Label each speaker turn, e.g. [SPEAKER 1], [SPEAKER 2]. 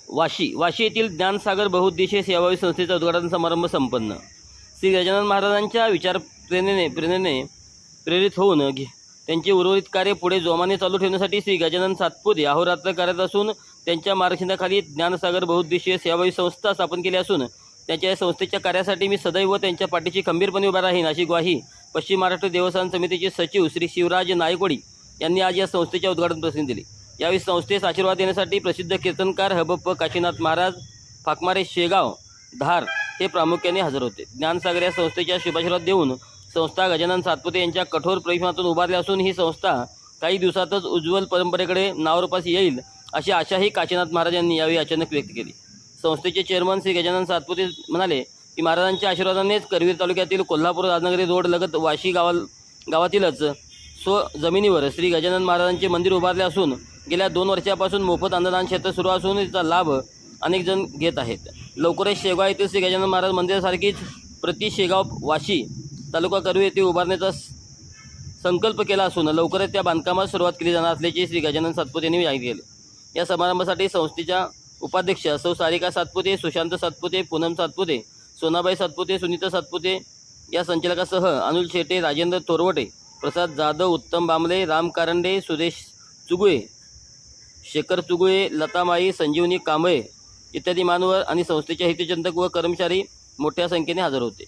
[SPEAKER 1] वाशी येथील ज्ञानसागर बहुउद्देशीय सेवाभावी संस्थेचा उद्घाटन समारंभ संपन्न। श्री गजानन महाराजांच्या विचार प्रेरणेने प्रेरित होऊन त्यांचे उर्वरित कार्य पुढे जोमाने चालू ठेवण्यासाठी श्री गजानन सातपुते अहोरात्र कार्यरत असून त्यांच्या मार्गदर्शनाखाली ज्ञानसागर बहुउद्देशीय सेवाभावी संस्था स्थापन केली असून त्यांच्या या संस्थेच्या कार्यासाठी मी सदैव त्यांच्या पाठीशी खंबीरपणे उभा राहीन अशी ग्वाही पश्चिम महाराष्ट्र देवस्थान समितीचे सचिव श्री शिवराज नायकवडी यांनी आज या संस्थेच्या उद्घाटन प्रसंगी दिली। यावेळी संस्थेस आशीर्वाद देण्यासाठी प्रसिद्ध कीर्तनकार हबप्प काशीनाथ महाराज फाकमारे शेगाव धार हे प्रामुख्याने हजर होते। ज्ञानसागर या संस्थेच्या शुभाशीर्वाद देऊन संस्था गजानन सातपुते यांच्या कठोर परिश्रमातून उभारली असून ही संस्था काही दिवसातच उज्ज्वल परंपरेकडे नावरूपास येईल अशी आशाही काशीनाथ महाराज यांनी यावेळी अचानक व्यक्त केली। संस्थेचे चेअरमन श्री गजानन सातपुते म्हणाले की महाराजांच्या आशीर्वादानेच करवीर तालुक्यातील कोल्हापूर राजनगरी रोड लगत वाशी गावातीलच जमिनीवर श्री गजानन महाराजांचे मंदिर उभारले असून गेल्या 2 वर्षापासून मोफत अन्नदान क्षेत्र सुरू असून याचा लाभ अनेक जण घेत आहेत। लवकरच शेगाव येथील श्री गजानन महाराज मंदिरासारखीच प्रति शेगाव वाशी तालुका करवीर येथे उभारण्याचा संकल्प केला असून लवकरच त्या बांधकामास सुरुवात केली जाणार असल्याचे श्री गजानन सातपुते यांनी जाहीर केले। या समारंभासाठी संस्थेच्या उपाध्यक्ष सौ सारिका सातपुते, सुशांत सातपुते, पूनम सातपुते, सोनाबाई सातपुते, सुनीता सातपुते या संचालकासह अनुल शेटे, राजेंद्र तोरवटे, प्रसाद जाधव, उत्तम बांबले, राम कारंडे, सुरेश चुगुळे, शेखर चुगुळे, लतामाई, संजीवनी कांबळे इत्यादी मान्यवर आणि संस्थेच्या हितचिंतक व कर्मचारी मोठ्या संख्येने हजर होते।